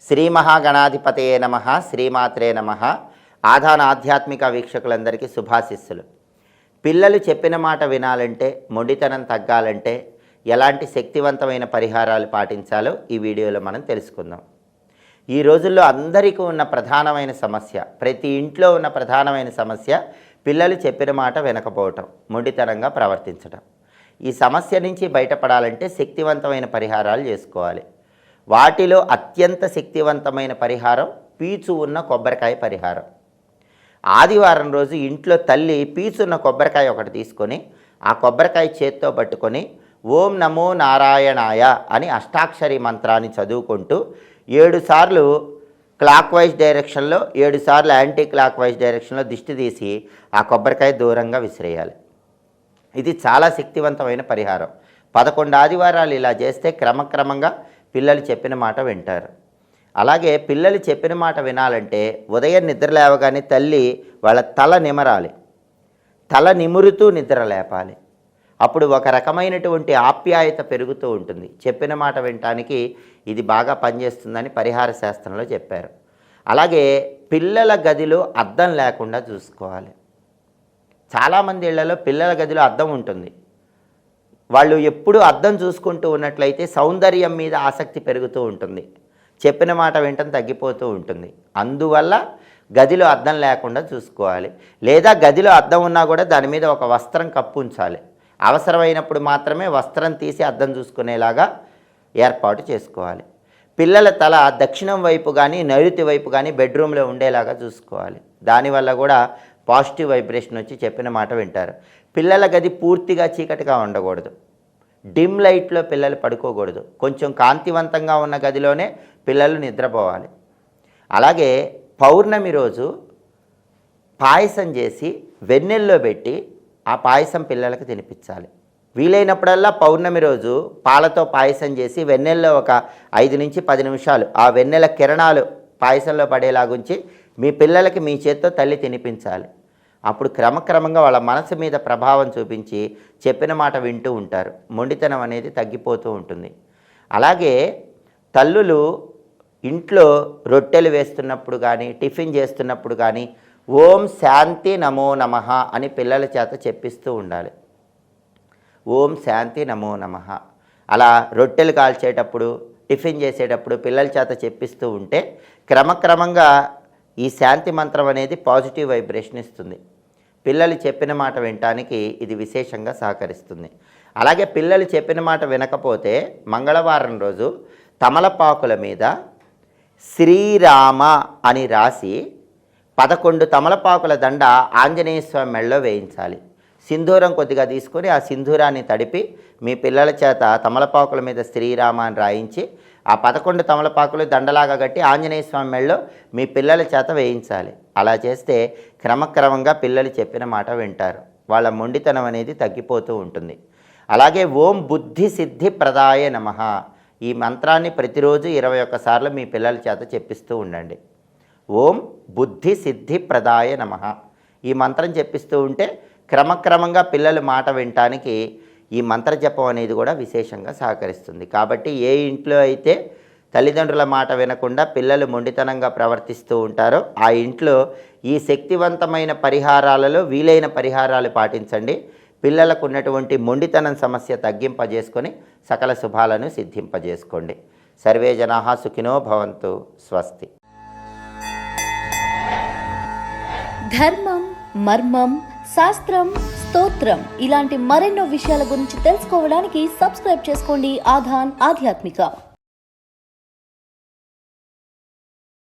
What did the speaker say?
శ్రీ మహాగణాధిపతయే నమః, శ్రీమాత్రే నమః. ఆధాన ఆధ్యాత్మిక వీక్షకులందరికీ శుభాశిస్సులు. పిల్లలు చెప్పిన మాట వినాలంటే, మొండితనం తగ్గాలంటే ఎలాంటి శక్తివంతమైన పరిహారాలు పాటించాలో ఈ వీడియోలో మనం తెలుసుకుందాం. ఈ రోజుల్లో అందరికీ ఉన్న ప్రధానమైన సమస్య, ప్రతి ఇంట్లో ఉన్న ప్రధానమైన సమస్య పిల్లలు చెప్పిన మాట వినకపోవటం, మొండితనంగా ప్రవర్తించడం. ఈ సమస్య నుంచి బయటపడాలంటే శక్తివంతమైన పరిహారాలు చేసుకోవాలి. వాటిలో అత్యంత శక్తివంతమైన పరిహారం పీచు ఉన్న కొబ్బరికాయ పరిహారం. ఆదివారం రోజు ఇంట్లో తల్లి పీచున్న కొబ్బరికాయ ఒకటి తీసుకొని ఆ కొబ్బరికాయ చేత్తో పట్టుకొని ఓం నమో నారాయణాయ అని అష్టాక్షరి మంత్రాన్ని చదువుకుంటూ 7 సార్లు క్లాక్ వైజ్ డైరెక్షన్లో, 7 సార్లు యాంటీ క్లాక్ వైజ్ డైరెక్షన్లో దిష్టి తీసి ఆ కొబ్బరికాయ దూరంగా విసిరేయాలి. ఇది చాలా శక్తివంతమైన పరిహారం. 11 ఆదివారాలు ఇలా చేస్తే క్రమక్రమంగా పిల్లలు చెప్పిన మాట వింటారు. అలాగే పిల్లలు చెప్పిన మాట వినాలంటే ఉదయం నిద్ర లేవగానే తల్లి వాళ్ళ తల నిమరాలి, తల నిమురుతూ నిద్ర లేపాలి. అప్పుడు ఒక రకమైనటువంటి ఆప్యాయత పెరుగుతూ ఉంటుంది. చెప్పిన మాట వినటానికి ఇది బాగా పనిచేస్తుందని పరిహార శాస్త్రంలో చెప్పారు. అలాగే పిల్లల గదిలో అద్దం లేకుండా చూసుకోవాలి. చాలామంది ఇళ్లలో పిల్లల గదిలో అద్దం ఉంటుంది. వాళ్ళు ఎప్పుడూ అద్దం చూసుకుంటూ ఉన్నట్లయితే సౌందర్యం మీద ఆసక్తి పెరుగుతూ ఉంటుంది, చెప్పిన మాట వినటం తగ్గిపోతూ ఉంటుంది. అందువల్ల గదిలో అద్దం లేకుండా చూసుకోవాలి. లేదా గదిలో అద్దం ఉన్నా కూడా దాని మీద ఒక వస్త్రం కప్పు ఉంచాలి. అవసరమైనప్పుడు మాత్రమే వస్త్రం తీసి అద్దం చూసుకునేలాగా ఏర్పాటు చేసుకోవాలి. పిల్లల తల దక్షిణం వైపు కానీ నైరుతి వైపు కానీ బెడ్రూమ్లో ఉండేలాగా చూసుకోవాలి. దానివల్ల కూడా పాజిటివ్ వైబ్రేషన్ వచ్చి చెప్పిన మాట వింటారు. పిల్లల గది పూర్తిగా చీకటిగా ఉండకూడదు. డిమ్ లైట్లో పిల్లలు పడుకోకూడదు. కొంచెం కాంతివంతంగా ఉన్న గదిలోనే పిల్లలు నిద్రపోవాలి. అలాగే పౌర్ణమి రోజు పాయసం చేసి వెన్నెల్లో పెట్టి ఆ పాయసం పిల్లలకు తినిపించాలి. వీలైనప్పుడల్లా పౌర్ణమి రోజు పాలతో పాయసం చేసి వెన్నెల్లో ఒక 5 నుంచి 10 నిమిషాలు ఆ వెన్నెల కిరణాలు పాయసంలో పడేలాగుంచి మీ పిల్లలకి మీ చేత్తో తల్లి తినిపించాలి. అప్పుడు క్రమక్రమంగా వాళ్ళ మనసు మీద ప్రభావం చూపించి చెప్పిన మాట వింటూ ఉంటారు. మొండితనం అనేది తగ్గిపోతూ ఉంటుంది. అలాగే తల్లులు ఇంట్లో రొట్టెలు వేస్తున్నప్పుడు కానీ టిఫిన్ చేస్తున్నప్పుడు కానీ ఓం శాంతి నమో నమః అని పిల్లల చేత చెప్పిస్తూ ఉండాలి. ఓం శాంతి నమో నమః అలా రొట్టెలు కాల్చేటప్పుడు టిఫిన్ చేసేటప్పుడు పిల్లల చేత చెప్పిస్తూ ఉంటే క్రమక్రమంగా ఈ శాంతి మంత్రం అనేది పాజిటివ్ వైబ్రేషన్ ఇస్తుంది. పిల్లలు చెప్పిన మాట వినటానికి ఇది విశేషంగా సహకరిస్తుంది. అలాగే పిల్లలు చెప్పిన మాట వినకపోతే మంగళవారం రోజు తమలపాకుల మీద శ్రీరామ అని రాసి 11 తమలపాకుల దండ ఆంజనేయ స్వామి మెడలో వేయించాలి. సింధూరం కొద్దిగా తీసుకొని ఆ సింధూరాన్ని తడిపి మీ పిల్లల చేత తమలపాకుల మీద శ్రీరామ అని రాయించి ఆ 11 తమలపాకులు దండలాగా కట్టి ఆంజనేయ స్వామి మెడలో మీ పిల్లల చేత వేయించాలి. అలా చేస్తే క్రమక్రమంగా పిల్లలు చెప్పిన మాట వింటారు. వాళ్ళ మొండితనం అనేది తగ్గిపోతూ ఉంటుంది. అలాగే ఓం బుద్ధి సిద్ధి ప్రదాయ నమః ఈ మంత్రాన్ని ప్రతిరోజు 21 సార్లు మీ పిల్లల చేత చెప్పిస్తూ ఉండండి. ఓం బుద్ధి సిద్ధి ప్రదాయ నమః ఈ మంత్రం చెప్పిస్తూ ఉంటే క్రమక్రమంగా పిల్లలు మాట వినటానికి ఈ మంత్రజపం అనేది కూడా విశేషంగా సహకరిస్తుంది. కాబట్టి ఏ ఇంట్లో అయితే తల్లిదండ్రుల మాట వినకుండా పిల్లలు మొండితనంగా ప్రవర్తిస్తూ ఉంటారో ఆ ఇంట్లో ఈ శక్తివంతమైన పరిహారాలలో వీలైన పరిహారాలు పాటించండి. పిల్లలకు ఉన్నటువంటి మొండితనం సమస్య తగ్గింపజేసుకొని సకల శుభాలను సిద్ధింపజేసుకోండి. సర్వే జనాః సుఖినో భవంతు. స్వస్తి. ధర్మం, మర్మం, శాస్త్రం, స్తోత్రం ఇలాంటి మరెన్నో విషయాల గురించి తెలుసుకోవడానికి సబ్స్క్రైబ్ చేసుకోండి ఆధాన్ ఆధ్యాత్మిక.